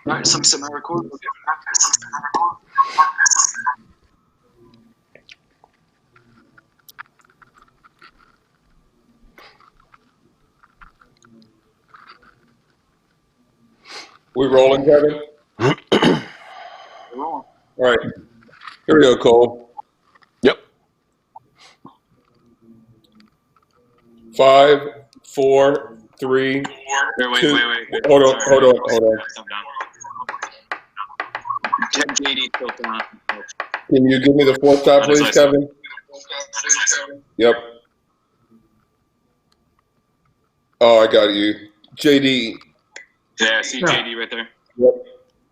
All right, some semi-record. We rolling, Kevin? Roll. All right. Here we go, Cole. Yep. 5, 4, 3, Wait. 2. Hold on. JD tilted on. Can you give me the fourth stop, please, Kevin? Yep. Oh, I got you. JD. Yeah, see JD right there. Yep.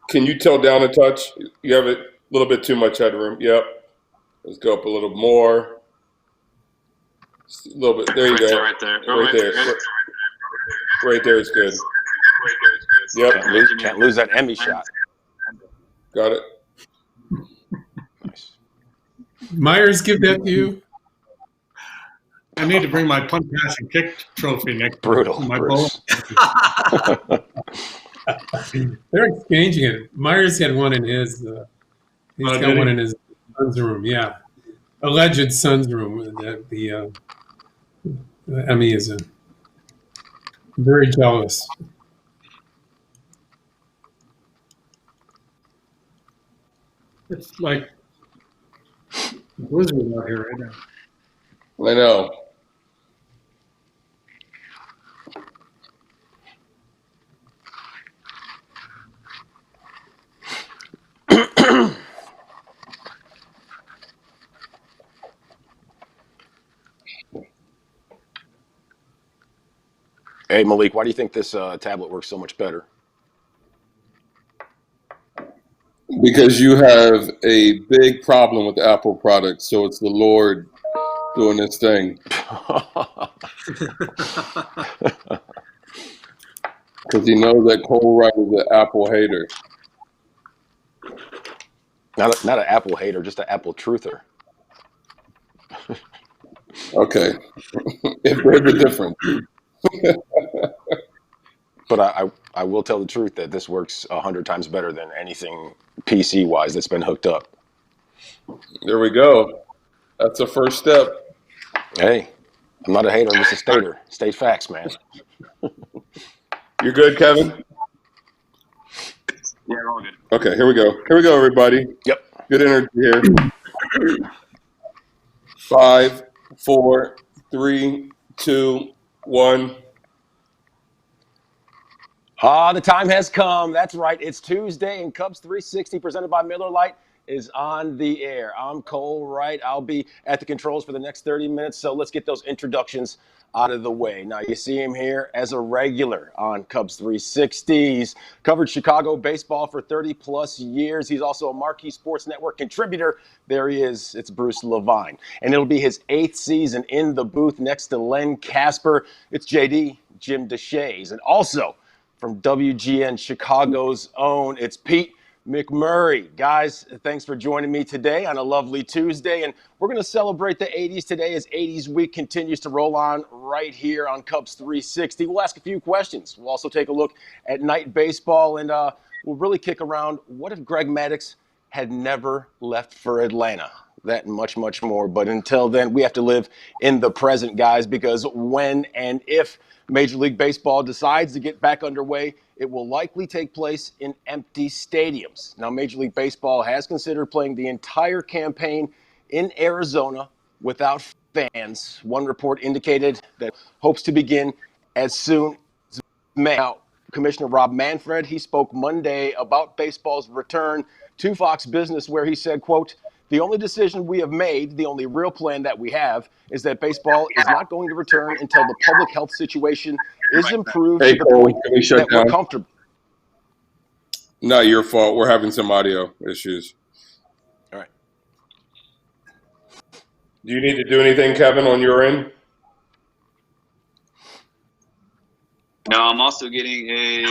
Can you tilt down a touch? You have a little bit too much headroom. Yep. Let's go up a little more. A little bit. There you go. Right there. Right there is good. Yep. Can't lose that Emmy shot. Got it. Nice. Myers, give that to you. I need to bring my punt, pass, and kick trophy next. Brutal, My Bruce. They're exchanging it. Myers had one in his. He's got one in his son's room. Yeah, alleged son's room. The Emmy is very jealous. It's like blizzard out here right now. I know. Hey, Malik, why do you think this tablet works so much better? Because you have a big problem with Apple products, so it's the Lord doing this thing. Because he knows that Cole Wright is an Apple hater. Not an Apple hater, just an Apple truther. Okay. There's a difference. But I will tell the truth that this works 100 times better than anything PC-wise that's been hooked up. There we go. That's the first step. Hey, I'm not a hater, I'm just a stater. State facts, man. You good, Kevin? Yeah, we're all good. Okay, here we go. Here we go, everybody. Yep. Good energy here. 5, 4, 3, 2, 1. The time has come. That's right. It's Tuesday, and Cubs 360, presented by Miller Lite, is on the air. I'm Cole Wright. I'll be at the controls for the next 30 minutes, so let's get those introductions out of the way. Now, you see him here as a regular on Cubs 360. He's covered Chicago baseball for 30-plus years. He's also a Marquee Sports Network contributor. There he is. It's Bruce Levine. And it'll be his 8th season in the booth next to Len Casper. It's JD, Jim DeShays. And also, from WGN Chicago's own, it's Pete McMurray. Guys, thanks for joining me today on a lovely Tuesday. And we're going to celebrate the 80s today as 80s week continues to roll on right here on Cubs 360. We'll ask a few questions. We'll also take a look at night baseball, and we'll really kick around what if Greg Maddux had never left for Atlanta? That and much, much more. But until then, we have to live in the present, guys, because when and if Major League Baseball decides to get back underway, it will likely take place in empty stadiums. Now, Major League Baseball has considered playing the entire campaign in Arizona without fans. One report indicated that hopes to begin as soon as May. Now, Commissioner Rob Manfred, he spoke Monday about baseball's return to Fox Business, where he said, quote, "The only decision we have made, the only real plan that we have, is that baseball is not going to return until the public health situation is improved to the point that we're comfortable." Not your fault. We're having some audio issues. All right. Do you need to do anything, Kevin, on your end? No, I'm also getting a.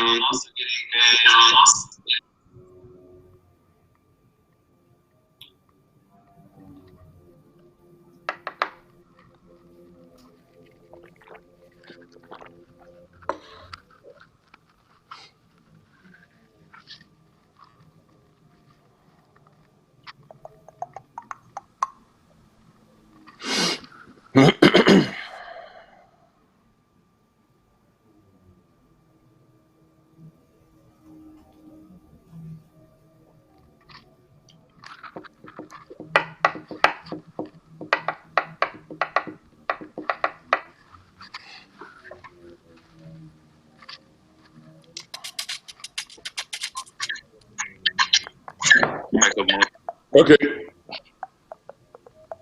Michael Moore. Okay.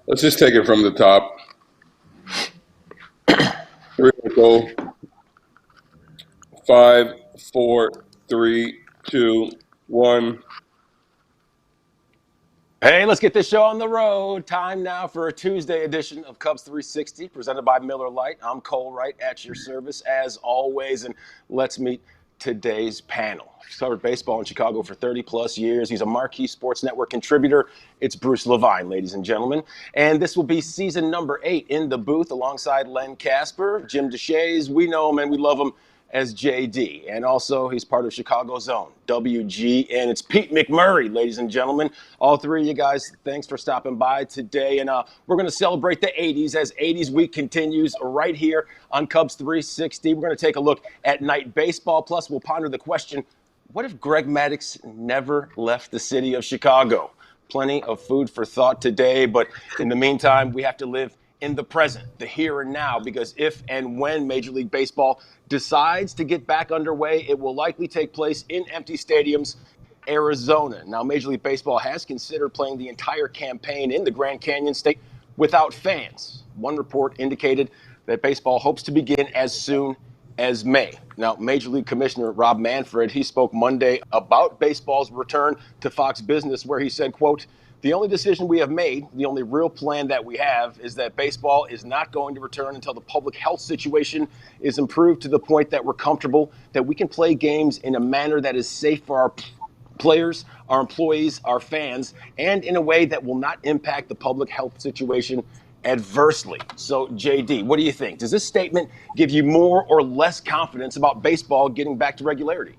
Let's just take it from the top. 3 Michael. 5, 4, 3, 2, 1. Hey, let's get this show on the road. Time now for a Tuesday edition of Cubs 360, presented by Miller Lite. I'm Cole Wright at your service, as always, and let's meet today's panel. He's covered baseball in Chicago for 30-plus years. He's a marquee sports network contributor. It's Bruce Levine, ladies and gentlemen. And this will be season number 8 in the booth alongside Len Casper, Jim DeShays. We know him and we love him as JD. And also, he's part of Chicago's own WG. And it's Pete McMurray, ladies and gentlemen. All three of you guys, thanks for stopping by today. And we're going to celebrate the 80s as 80s week continues right here on Cubs 360. We're going to take a look at night baseball. Plus, we'll ponder the question, what if Greg Maddux never left the city of Chicago? Plenty of food for thought today. But in the meantime, we have to live in the present, the here and now, because if and when Major League Baseball decides to get back underway, it will likely take place in empty stadiums, Arizona. Now, Major League Baseball has considered playing the entire campaign in the Grand Canyon State without fans. One report indicated that baseball hopes to begin as soon as May. Now, Major League Commissioner Rob Manfred, he spoke Monday about baseball's return to Fox Business, where he said, quote, "The only decision we have made, the only real plan that we have, is that baseball is not going to return until the public health situation is improved to the point that we're comfortable that we can play games in a manner that is safe for our players, our employees, our fans, and in a way that will not impact the public health situation adversely." So, JD, what do you think? Does this statement give you more or less confidence about baseball getting back to regularity?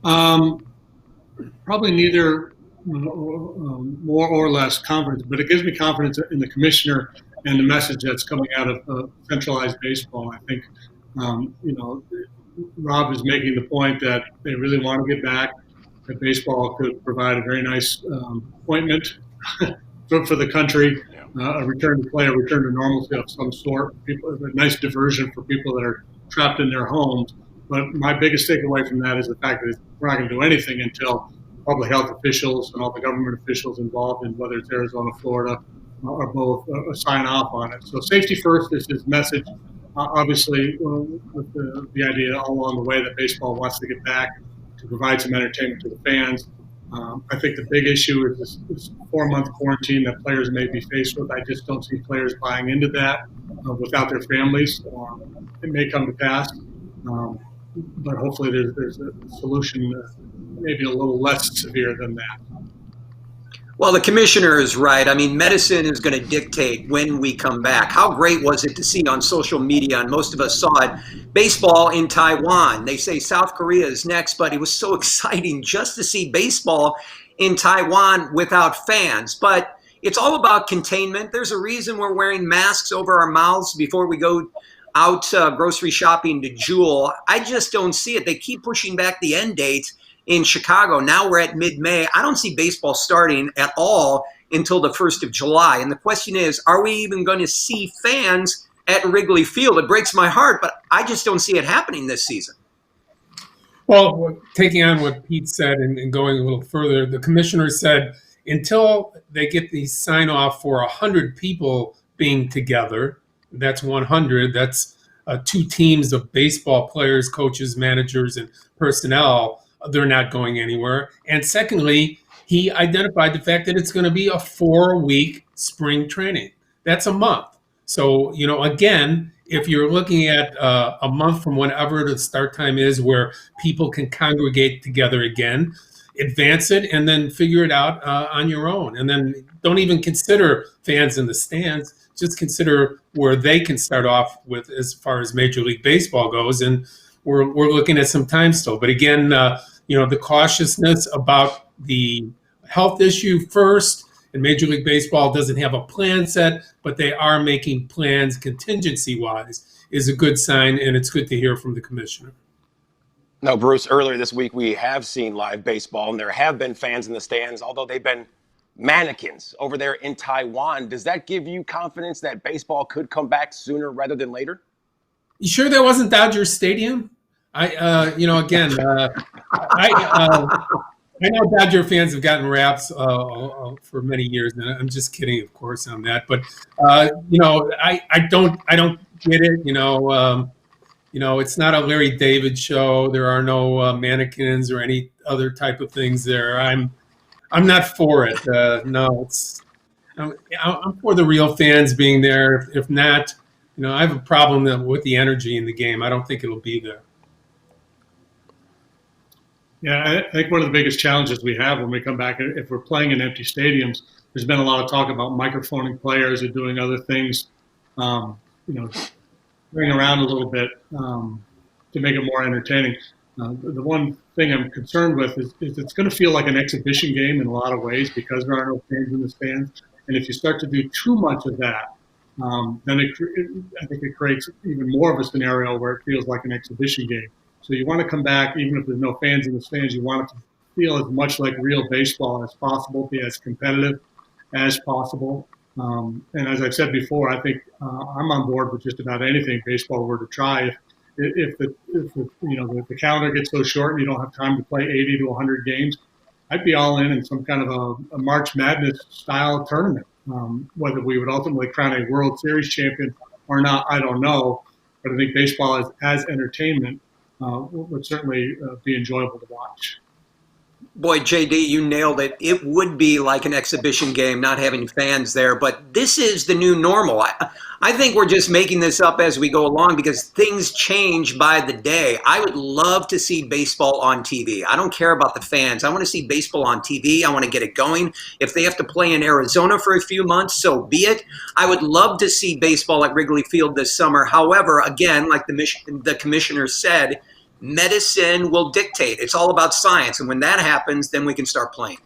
Probably neither more or less confidence, but it gives me confidence in the commissioner and the message that's coming out of centralized baseball. I think, Rob is making the point that they really want to get back, that baseball could provide a very nice appointment for the country, a return to play, a return to normalcy of some sort, a nice diversion for people that are trapped in their homes. But my biggest takeaway from that is the fact that we're not going to do anything until public health officials and all the government officials involved in whether it's Arizona, Florida, are both sign off on it. So safety first is his message. Obviously, with the idea all along the way that baseball wants to get back to provide some entertainment to the fans. I think the big issue is this 4-month quarantine that players may be faced with. I just don't see players buying into that without their families. It may come to pass, but hopefully there's a solution maybe a little less severe than that. Well, the commissioner is right. I mean, medicine is going to dictate when we come back. How great was it to see on social media, and most of us saw it, baseball in Taiwan. They say South Korea is next, but it was so exciting just to see baseball in Taiwan without fans. But it's all about containment. There's a reason we're wearing masks over our mouths before we go out grocery shopping to Jewel. I just don't see it. They keep pushing back the end date in Chicago. Now we're at mid-May. I don't see baseball starting at all until the 1st of July. And the question is, are we even going to see fans at Wrigley Field? It breaks my heart, but I just don't see it happening this season. Well, taking on what Pete said and going a little further, the commissioner said until they get the sign off for 100 people being together, that's 100, that's 2 teams of baseball players, coaches, managers, and personnel, they're not going anywhere. And secondly, he identified the fact that it's going to be a 4-week spring training. That's a month. So, again, if you're looking at a month from whenever the start time is where people can congregate together again, advance it and then figure it out on your own. And then don't even consider fans in the stands. Just consider where they can start off with as far as Major League Baseball goes. And we're looking at some time still. But again, the cautiousness about the health issue first, and Major League Baseball doesn't have a plan set, but they are making plans contingency-wise, is a good sign, and it's good to hear from the commissioner. Now, Bruce, earlier this week, we have seen live baseball, and there have been fans in the stands, although they've been mannequins over there in Taiwan. Does that give you confidence that baseball could come back sooner rather than later? You sure that wasn't Dodger Stadium? I know Dodger fans have gotten raps for many years, and I'm just kidding, of course, on that. But I don't get it. It's not a Larry David show. There are no mannequins or any other type of things there. I'm not for it. No, I'm for the real fans being there. If not, I have a problem with the energy in the game. I don't think it'll be there. Yeah, I think one of the biggest challenges we have when we come back, if we're playing in empty stadiums, there's been a lot of talk about microphoning players or doing other things, bring around a little bit to make it more entertaining. The one thing I'm concerned with is it's going to feel like an exhibition game in a lot of ways because there are no fans in the stands. And if you start to do too much of that, then I think it creates even more of a scenario where it feels like an exhibition game. So you want to come back, even if there's no fans in the stands, you want it to feel as much like real baseball as possible, be as competitive as possible. And as I've said before, I think I'm on board with just about anything baseball were to try. If the calendar gets so short and you don't have time to play 80 to 100 games, I'd be all in some kind of a March Madness style tournament. Whether we would ultimately crown a World Series champion or not, I don't know. But I think baseball as entertainment would certainly be enjoyable to watch. Boy, JD, you nailed it. It would be like an exhibition game, not having fans there, but this is the new normal. I think we're just making this up as we go along because things change by the day. I would love to see baseball on TV. I don't care about the fans. I want to see baseball on TV. I want to get it going. If they have to play in Arizona for a few months, so be it. I would love to see baseball at Wrigley Field this summer. However, again, like the commissioner said, medicine will dictate. It's all about science. And when that happens, then we can start playing.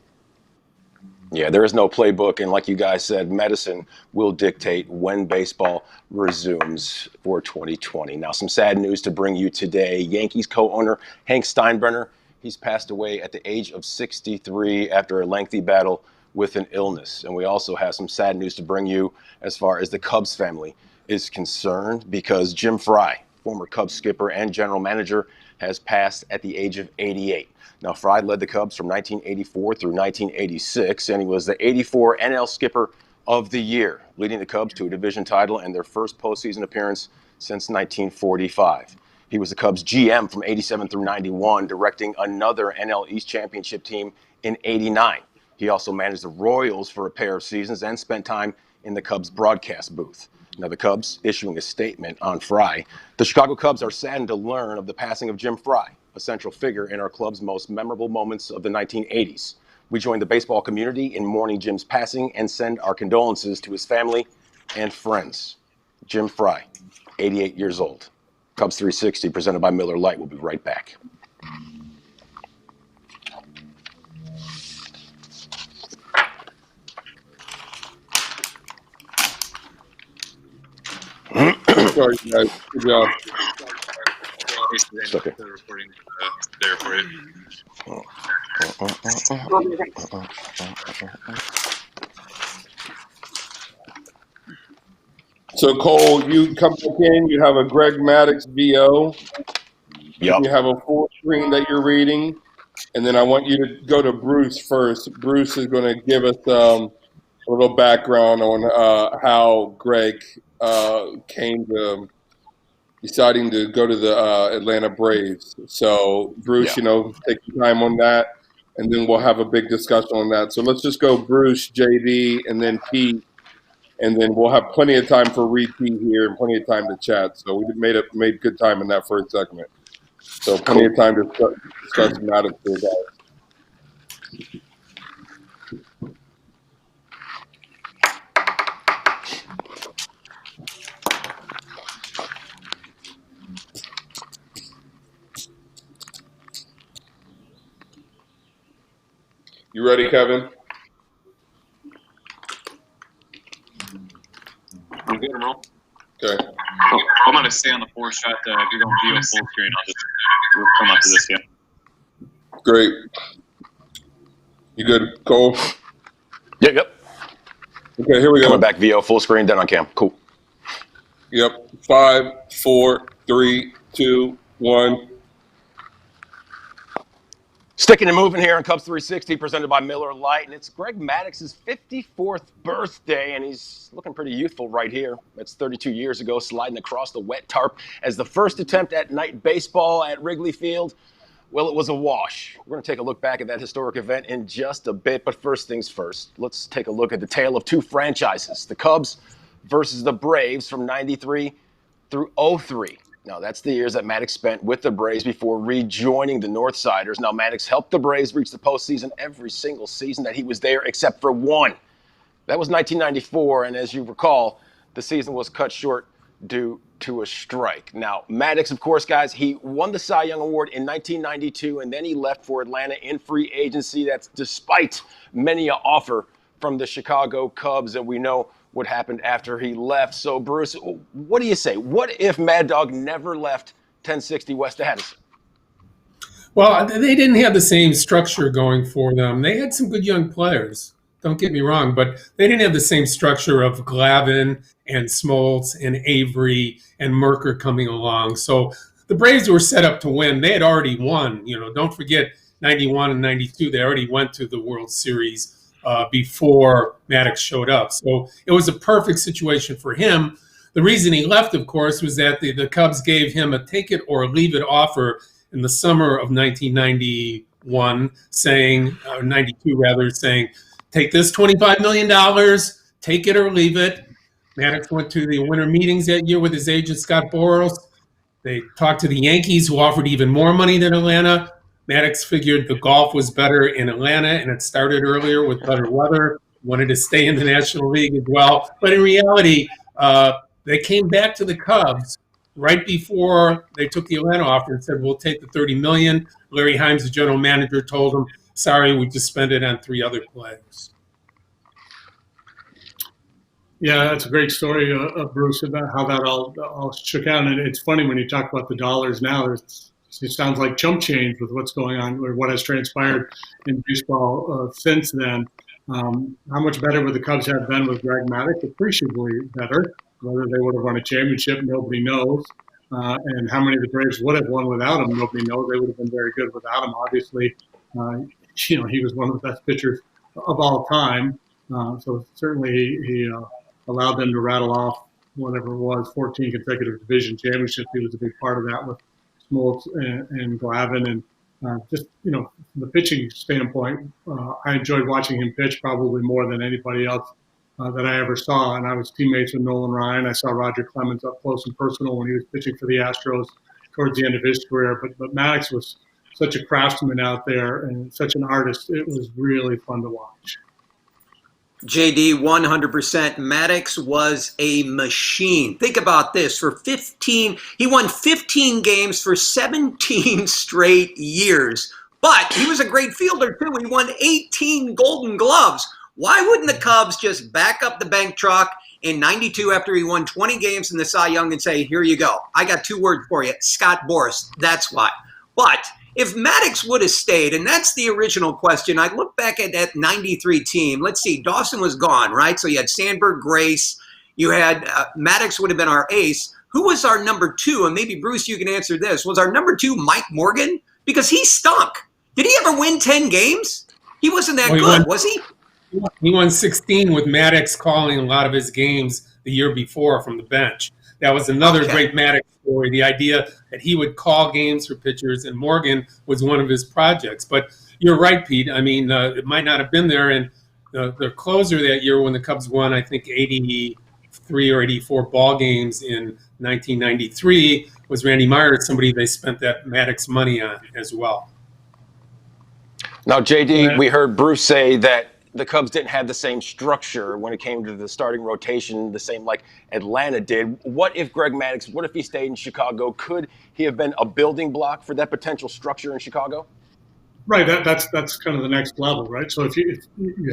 Yeah, there is no playbook. And like you guys said, medicine will dictate when baseball resumes for 2020. Now, some sad news to bring you today. Yankees co-owner Hank Steinbrenner, he's passed away at the age of 63 after a lengthy battle with an illness. And we also have some sad news to bring you as far as the Cubs family is concerned because Jim Frey, former Cubs skipper and general manager, has passed at the age of 88. Now, Frey led the Cubs from 1984 through 1986, and he was the 84 NL skipper of the year, leading the Cubs to a division title and their first postseason appearance since 1945. He was the Cubs GM from 87 through 91, directing another NL East championship team in 89. He also managed the Royals for a pair of seasons and spent time in the Cubs broadcast booth. Now, the Cubs issuing a statement on Frey. The Chicago Cubs are saddened to learn of the passing of Jim Frey, a central figure in our club's most memorable moments of the 1980s. We join the baseball community in mourning Jim's passing and send our condolences to his family and friends. Jim Frey, 88 years old. Cubs 360, presented by Miller Lite. We'll be right back. Sorry, guys. Good job. It's okay. The recording there for you. So, Cole, you come back in, you have a Greg Maddox VO. Yep. You have a full screen that you're reading. And then I want you to go to Bruce first. Bruce is going to give us a little background on how Greg came to deciding to go to the Atlanta Braves. So, Bruce, take your time on that, and then we'll have a big discussion on that. So let's just go Bruce, JD, and then Pete, and then we'll have plenty of time for repeat here and plenty of time to chat. So we made good time in that first segment. So plenty of time to discuss some attitude, guys. You ready, Kevin? I'm good, roll. Okay. I'm going to stay on the 4 shot. If you're going to view a full screen, I'll just come up to this, yeah. Great. You good, Cole? Yep. Okay, here we go. Coming back VO, full screen, then on cam. Cool. Yep. 5, 4, 3, 2, 1. Sticking and moving here on Cubs 360, presented by Miller Lite, and it's Greg Maddox's 54th birthday, and he's looking pretty youthful right here. That's 32 years ago, sliding across the wet tarp as the first attempt at night baseball at Wrigley Field. Well, it was a wash. We're going to take a look back at that historic event in just a bit, but first things first, let's take a look at the tale of two franchises, the Cubs versus the Braves from 93 through 03. Now, that's the years that Maddox spent with the Braves before rejoining the Northsiders. Now, Maddox helped the Braves reach the postseason every single season that he was there except for one. That was 1994, and as you recall, the season was cut short due to a strike. Now, Maddox, of course, guys, he won the Cy Young Award in 1992, and then he left for Atlanta in free agency. That's despite many an offer from the Chicago Cubs, and we know what happened after he left. So, Bruce, what do you say? What if Mad Dog never left 1060 West Addison? Well, they didn't have the same structure going for them. They had some good young players, don't get me wrong, but they didn't have the same structure of Glavine and Smoltz and Avery and Merker coming along. So the Braves were set up to win. They had already won. Don't forget 91 and 92, they already went to the World Series before Maddox showed up. So it was a perfect situation for him. The reason he left, of course, was that the Cubs gave him a take it or leave it offer in the summer of 1991, saying, 92 rather, saying, take this $25 million, take it or leave it. Maddox went to the winter meetings that year with his agent, Scott Boras. They talked to the Yankees, who offered even more money than Atlanta. Maddox figured the golf was better in Atlanta, and it started earlier with better weather. Wanted to stay in the National League as well. But in reality, they came back to the Cubs right before they took the Atlanta offer and said, we'll take the $30 million. Larry Himes, the general manager, told them, sorry, we just spent it on three other players. Yeah, that's a great story, Bruce, about how that all shook out. And it's funny when you talk about the dollars now, it sounds like chump change with what's going on or what has transpired in baseball since then. How much better would the Cubs have been with Greg Maddox? Appreciably better. Whether they would have won a championship, nobody knows. And how many of the Braves would have won without him, nobody knows. They would have been very good without him. Obviously, he was one of the best pitchers of all time. So certainly he allowed them to rattle off whatever it was, 14 consecutive division championships. He was a big part of that with Smoltz and Glavine. And just, from the pitching standpoint, I enjoyed watching him pitch probably more than anybody else that I ever saw. And I was teammates with Nolan Ryan. I saw Roger Clemens up close and personal when he was pitching for the Astros towards the end of his career. But Maddox was such a craftsman out there and such an artist. It was really fun to watch. JD, 100%. Maddox was a machine. Think about this. He won 15 games for 17 straight years. But he was a great fielder, too. He won 18 Golden Gloves. Why wouldn't the Cubs just back up the bank truck in 92 after he won 20 games in the Cy Young and say, here you go. I got two words for you. Scott Boras. That's why. But if Maddox would have stayed, and that's the original question, I look back at that 93 team. Let's see, Dawson was gone, right? So you had Sandberg, Grace. You had Maddox would have been our ace. Who was our number two? And maybe, Bruce, you can answer this. Was our number two Mike Morgan? Because he stunk. Did he ever win 10 games? He wasn't that good, was he? He won 16 with Maddox calling a lot of his games the year before from the bench. That was another great Maddox story, the idea that he would call games for pitchers, and Morgan was one of his projects. But you're right, Pete. I mean, it might not have been there. And the closer that year when the Cubs won, I think, 83 or 84 ball games in 1993 was Randy Myers, somebody they spent that Maddox money on as well. Now, JD, we heard Bruce say that the Cubs didn't have the same structure when it came to the starting rotation, the same like Atlanta did. What if Greg Maddox, what if he stayed in Chicago? Could he have been a building block for that potential structure in Chicago? Right, that's kind of the next level, right? So if you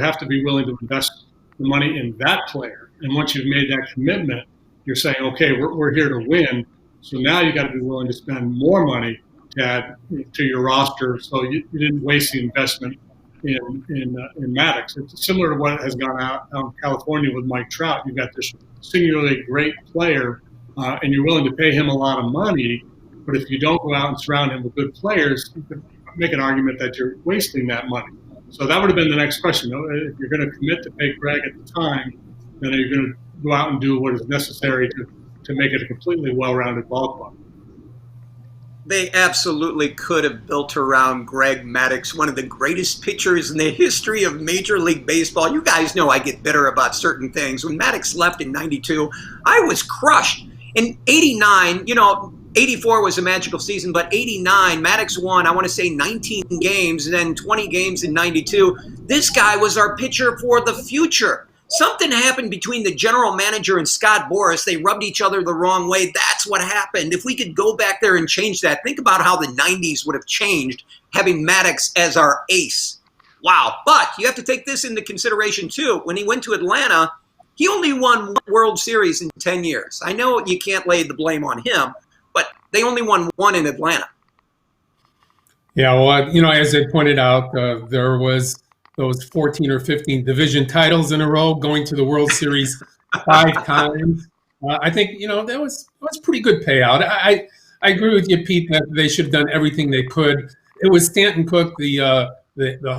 have to be willing to invest the money in that player, and once you've made that commitment, you're saying, okay, we're here to win. So now you got to be willing to spend more money to add to your roster, so you didn't waste the investment in Maddox. It's similar to what has gone out in California with Mike Trout. You've got this singularly great player, and you're willing to pay him a lot of money. But if you don't go out and surround him with good players, you could make an argument that you're wasting that money. So that would have been the next question. If you're going to commit to pay Greg at the time, then you're going to go out and do what is necessary to make it a completely well-rounded ball club. They absolutely could have built around Greg Maddux, one of the greatest pitchers in the history of Major League Baseball. You guys know I get bitter about certain things. When Maddux left in 92, I was crushed. In 89, 84 was a magical season, but 89, Maddux won, I want to say 19 games, and then 20 games in 92. This guy was our pitcher for the future. Something happened between the general manager and Scott Boras. They rubbed each other the wrong way. That's what happened. If we could go back there and change that, think about how the 90s would have changed having Maddux as our ace. Wow. But you have to take this into consideration, too. When he went to Atlanta, he only won one World Series in 10 years. I know you can't lay the blame on him, but they only won one in Atlanta. Yeah, well, as I pointed out, there was those 14 or 15 division titles in a row, going to the World Series 5 times. I think, that was pretty good payout. I agree with you, Pete, that they should have done everything they could. It was Stanton Cook, the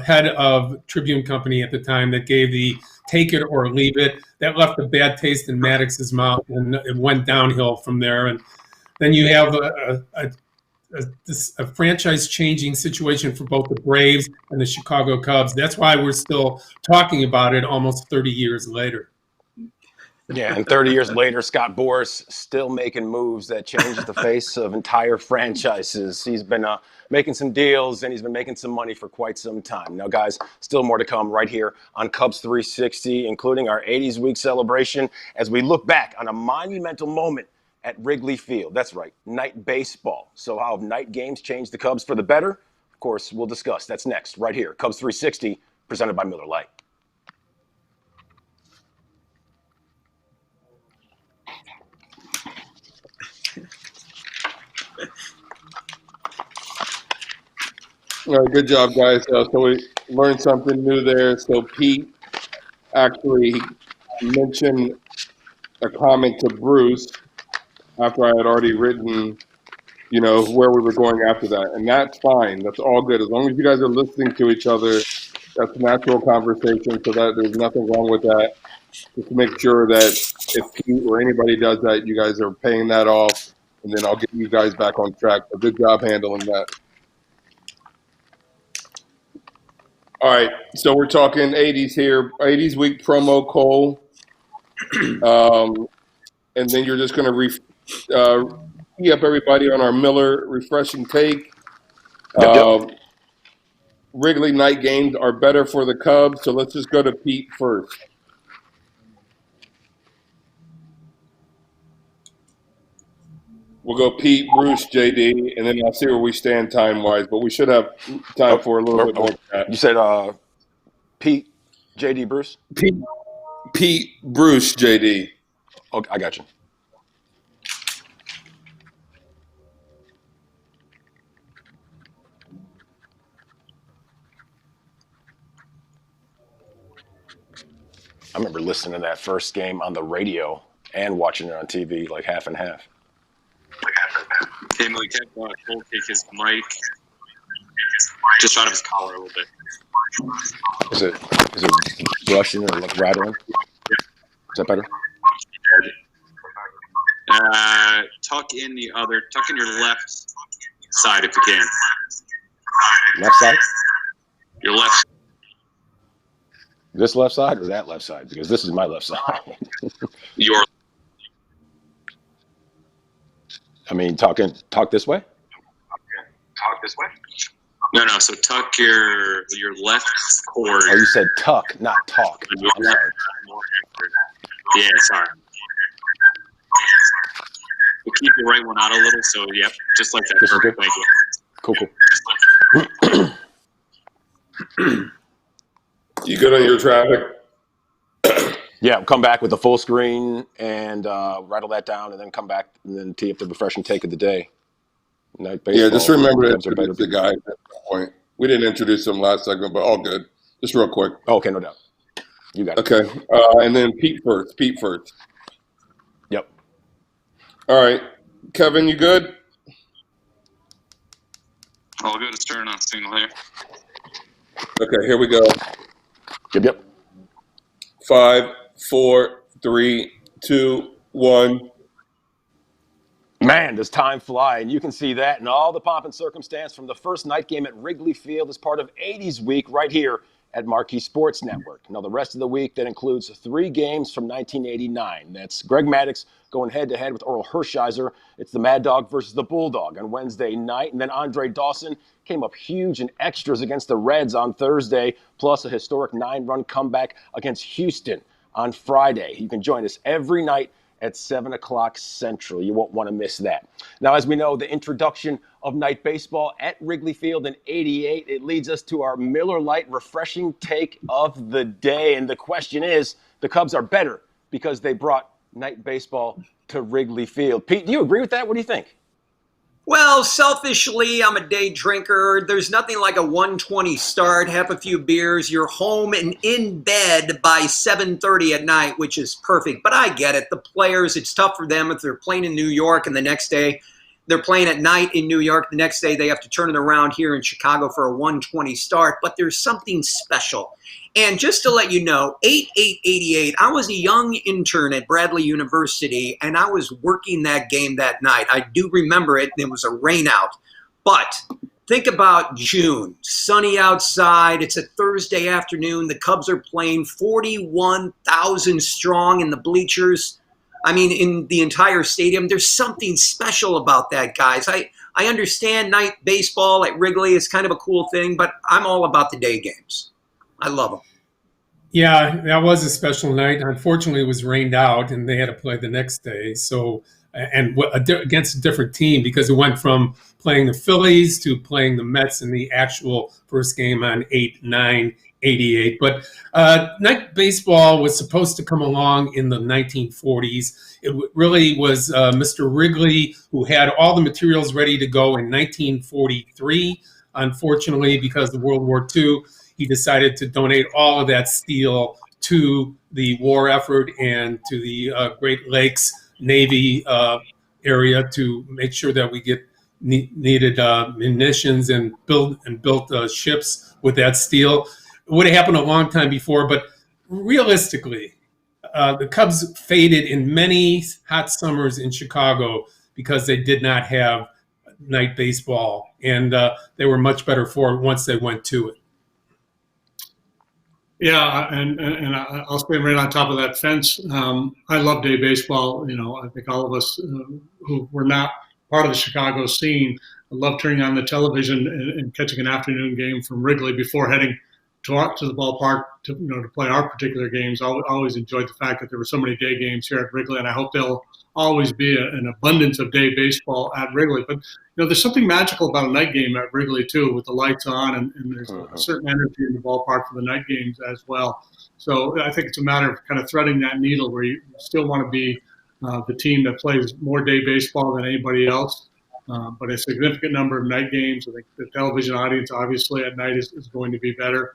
head of Tribune Company at the time, that gave the take it or leave it. That left a bad taste in Maddox's mouth, and it went downhill from there. And then you have a franchise-changing situation for both the Braves and the Chicago Cubs. That's why we're still talking about it almost 30 years later. Yeah, and 30 years later, Scott Boras still making moves that change the face of entire franchises. He's been making some deals, and he's been making some money for quite some time. Now, guys, still more to come right here on Cubs 360, including our 80s week celebration as we look back on a monumental moment at Wrigley Field. That's right, night baseball. So how have night games changed the Cubs for the better? Of course, we'll discuss. That's next, right here. Cubs 360, presented by Miller Lite. All right, good job, guys. So we learned something new there. So Pete actually mentioned a comment to Bruce after I had already written, where we were going after that. And that's fine. That's all good. As long as you guys are listening to each other, that's natural conversation, so that there's nothing wrong with that. Just to make sure that if Pete or anybody does that, you guys are paying that off, and then I'll get you guys back on track. So good job handling that. All right, so we're talking 80s here, 80s week promo, Cole. And then you're just going to key up everybody on our Miller refreshing take. Yep. Wrigley night games are better for the Cubs, so let's just go to Pete first. We'll go Pete, Bruce, JD, and then I'll see where we stand time-wise, but we should have time for a little bit more chat. You said Pete, JD, Bruce? Pete, Bruce, JD. Okay, I got you. I remember listening to that first game on the radio and watching it on TV, like half and half. Okay, Malik, Cole take his mic just out of his collar a little bit. Is it rushing or like rattling? Is that better? Tuck in your left side if you can. Left side? Your left. This left side or that left side? Because this is my left side. Your. I mean, talk this way? Talk this way? No. So tuck your left cord. Oh, you said tuck, not talk. I'm sorry. Yeah, sorry. We'll keep the right one out a little, so yep, just like that. This Perfect. Thank you. Cool. You good on your traffic? Yeah, come back with the full screen and rattle that down, and then come back and then tee up the refreshing take of the day. Night baseball. Yeah, just remember to Cubs are better introduce the guy at that point. We didn't introduce him last segment, but all good. Just real quick. Oh, okay, no doubt. You got it. Okay, and then Pete first. Yep. All right, Kevin, you good? All good. It's turn on signal here. Okay, here we go. Yep. 5, 4, 3, 2, 1. Man, does time fly, and you can see that in all the pomp and circumstance from the first night game at Wrigley Field as part of 80s Week right here at Marquee Sports Network. Now, the rest of the week, that includes 3 games from 1989. That's Greg Maddux going head-to-head with Orel Hershiser. It's the Mad Dog versus the Bulldog on Wednesday night. And then Andre Dawson came up huge in extras against the Reds on Thursday, plus a historic 9-run comeback against Houston on Friday. You can join us every night at 7 o'clock Central. You won't want to miss that. Now, as we know, the introduction of night baseball at Wrigley Field in '88, it leads us to our Miller Lite refreshing take of the day. And the question is, the Cubs are better because they brought night baseball to Wrigley Field. Pete, do you agree with that? What do you think? Well, selfishly, I'm a day drinker. There's nothing like a 1:20 start, have a few beers, you're home and in bed by 7:30 at night, which is perfect. But I get it. The players, it's tough for them if they're playing in New York and the next day they're playing at night in New York. The next day they have to turn it around here in Chicago for a 1:20 start. But there's something special. And just to let you know, 8/8/88, I was a young intern at Bradley University, and I was working that game that night. I do remember it, and it was a rainout. But think about June, sunny outside. It's a Thursday afternoon. The Cubs are playing 41,000 strong in the bleachers. I mean, in the entire stadium. There's something special about that, guys. I understand night baseball at Wrigley is kind of a cool thing, but I'm all about the day games. I love them. Yeah, that was a special night. Unfortunately, it was rained out, and they had to play the next day. So, against a different team, because it went from playing the Phillies to playing the Mets in the actual first game on 8/9/88. But night baseball was supposed to come along in the 1940s. It really was Mr. Wrigley who had all the materials ready to go in 1943. Unfortunately, because of World War II, he decided to donate all of that steel to the war effort and to the Great Lakes Navy area to make sure that we get needed munitions and built ships with that steel. It would have happened a long time before, but realistically, the Cubs faded in many hot summers in Chicago because they did not have night baseball, and they were much better for it once they went to it. Yeah, and I'll stand right on top of that fence. I love day baseball. You know, I think all of us who were not part of the Chicago scene love turning on the television and catching an afternoon game from Wrigley before heading to the ballpark to play our particular games. I always enjoyed the fact that there were so many day games here at Wrigley, and I hope there'll always be an abundance of day baseball at Wrigley. But there's something magical about a night game at Wrigley too, with the lights on, and there's a certain energy in the ballpark for the night games as well. So I think it's a matter of kind of threading that needle where you still want to be the team that plays more day baseball than anybody else. But a significant number of night games. I think the television audience, obviously, at night is going to be better.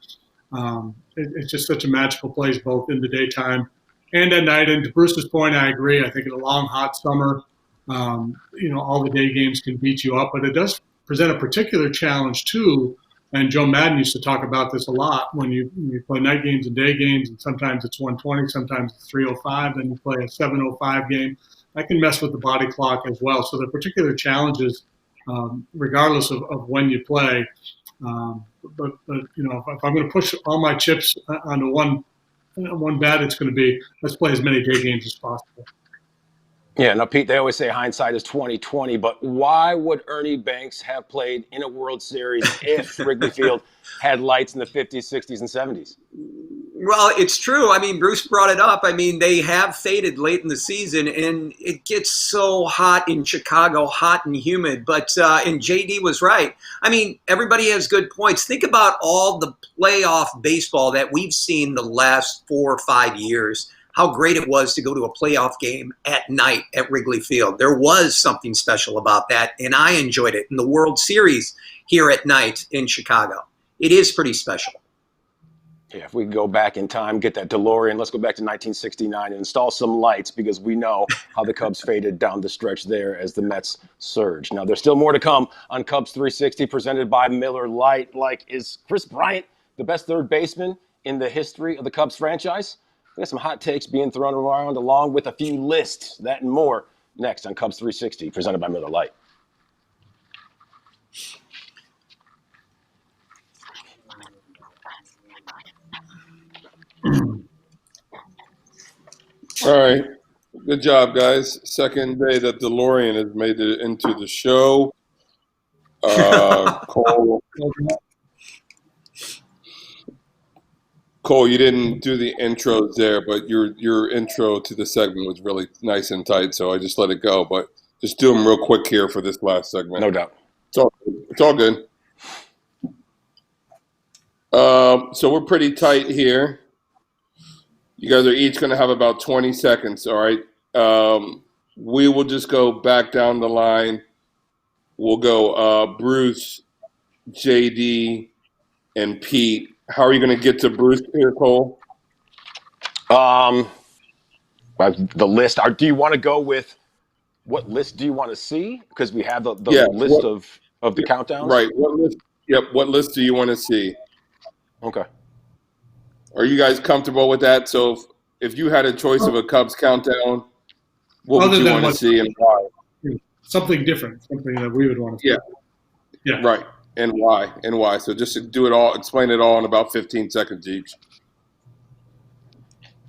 It's just such a magical place, both in the daytime and at night. And to Bruce's point, I agree. I think in a long, hot summer, all the day games can beat you up. But it does present a particular challenge, too. And Joe Madden used to talk about this a lot when you play night games and day games, and sometimes it's 1:20, sometimes it's 3:05, then you play a 7:05 game. That can mess with the body clock as well. So there are particular challenges, regardless of when you play. But if I'm going to push all my chips onto one bat, it's going to be let's play as many day games as possible. Yeah, now, Pete, they always say hindsight is 20/20, but why would Ernie Banks have played in a World Series if Wrigley Field had lights in the 50s, 60s, and 70s? Well, it's true. I mean, Bruce brought it up. I mean, they have faded late in the season, and it gets so hot in Chicago, hot and humid. But and JD was right. I mean, everybody has good points. Think about all the playoff baseball that we've seen the last 4 or 5 years. How great it was to go to a playoff game at night at Wrigley Field. There was something special about that, and I enjoyed it. In the World Series here at night in Chicago, it is pretty special. Yeah, if we could go back in time, get that DeLorean, let's go back to 1969 and install some lights because we know how the Cubs faded down the stretch there as the Mets surged. Now, there's still more to come on Cubs 360 presented by Miller Lite. Like, is Chris Bryant the best third baseman in the history of the Cubs franchise? We got some hot takes being thrown around along with a few lists, that and more, next on Cubs 360 presented by Miller Lite. All right. Good job, guys. Second day that DeLorean has made it into the show. Cole, you didn't do the intros there, but your intro to the segment was really nice and tight, so I just let it go. But just do them real quick here for this last segment. No doubt. It's all good. So we're pretty tight here. You guys are each going to have about 20 seconds, all right? We will just go back down the line. We'll go Bruce, JD, and Pete. How are you going to get to Bruce here, Cole? The list. Do you want to go with what list do you want to see? Because we have the list of the countdowns. Right. What list? Yep. What list do you want to see? Okay. Are you guys comfortable with that? So if you had a choice of a Cubs countdown, what would you want to see and why? Something different, something that we would want to see. Yeah. Right. And why? And why? So just do it all, explain it all in about 15 seconds each.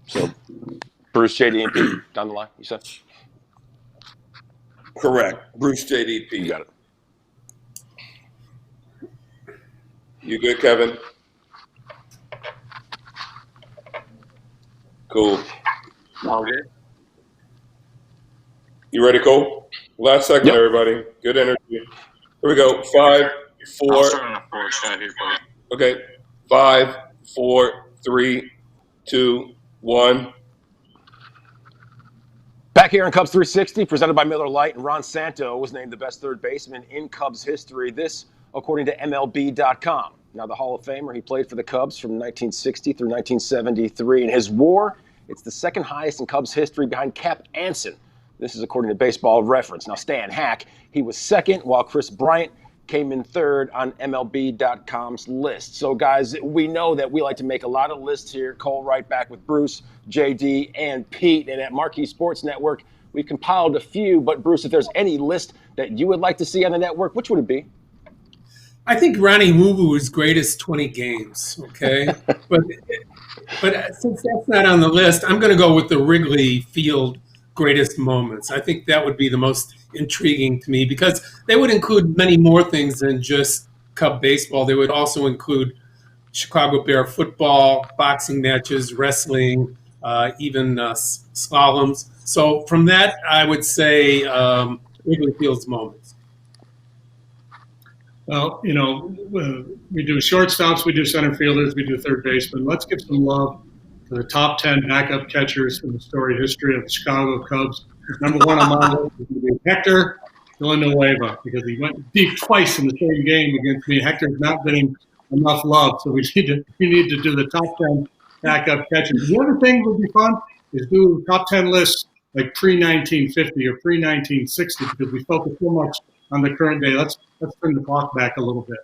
So Bruce, JD, and Pete down the line, you said? Correct. Bruce, JD, Pete. You got it. You good, Kevin? Cool. All good. You ready, Cole? Last segment, everybody. Good energy. Here we go. 5, 4. I'll start on a 4 shot here for you. Okay. 5, 4, 3, 2, 1. Back here on Cubs 360, presented by Miller Lite, and Ron Santo was named the best third baseman in Cubs history. This, according to MLB.com. Now, the Hall of Famer, he played for the Cubs from 1960 through 1973. In his WAR, it's the second highest in Cubs history behind Cap Anson. This is according to Baseball Reference. Now, Stan Hack, he was second, while Chris Bryant came in third on MLB.com's list. So, guys, we know that we like to make a lot of lists here. Cole right back with Bruce, JD, and Pete. And at Marquee Sports Network, we've compiled a few. But, Bruce, if there's any list that you would like to see on the network, which would it be? I think Ronnie Wuvu's greatest 20 games, okay? but since that's not on the list, I'm going to go with the Wrigley Field greatest moments. I think that would be the most intriguing to me because they would include many more things than just Cub baseball. They would also include Chicago Bear football, boxing matches, wrestling, even slaloms. So from that, I would say Wrigley Field's moments. Well, we do shortstops, we do center fielders, we do third baseman. Let's give some love to the top 10 backup catchers in the storied history of the Chicago Cubs. Number one on my list is going to be Hector Villanueva because he went deep twice in the same game against me. Hector's not getting enough love, so we need to do the top 10 backup catchers. The other thing that would be fun is do top 10 lists like pre-1950 or pre-1960 because we focus so much on the current day. Let's turn the clock back a little bit.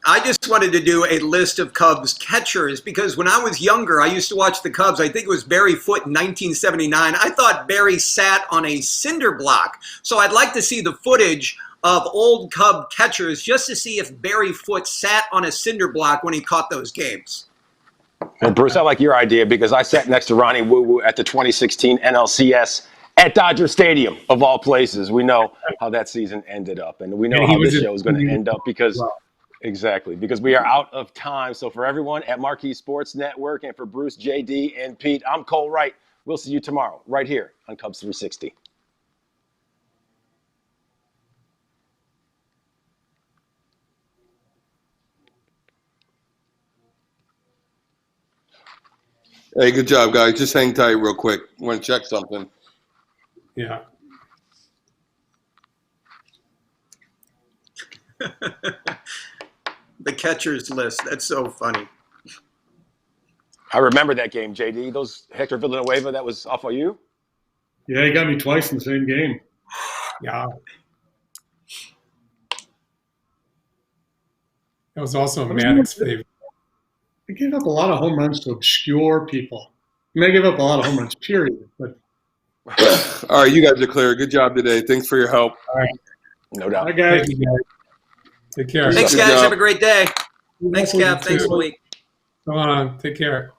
I just wanted to do a list of Cubs catchers because when I was younger, I used to watch the Cubs. I think it was Barry Foote in 1979. I thought Barry sat on a cinder block. So I'd like to see the footage of old Cub catchers just to see if Barry Foote sat on a cinder block when he caught those games. Well, Bruce, I like your idea because I sat next to Ronnie Woo at the 2016 NLCS at Dodger Stadium, of all places. We know how that season ended up, and we know how this show is going to end up because exactly, because we are out of time. So for everyone at Marquee Sports Network and for Bruce, JD, and Pete, I'm Cole Wright. We'll see you tomorrow right here on Cubs 360. Hey, good job, guys. Just hang tight real quick. Want to check something. Yeah. The catcher's list. That's so funny. I remember that game, JD. Those Hector Villanueva, that was off of you? Yeah, he got me twice in the same game. Yeah. That was also Maddox's favorite. I gave up a lot of home runs to obscure people. I mean, I gave up a lot of home runs, period. But All right, you guys are clear. Good job today. Thanks for your help. All right. No doubt. I got Thank you, guys. Take care. Thanks, Good guys. job. Have a great day. Thanks, Cap. Thanks, too. Malik. So long. Take care.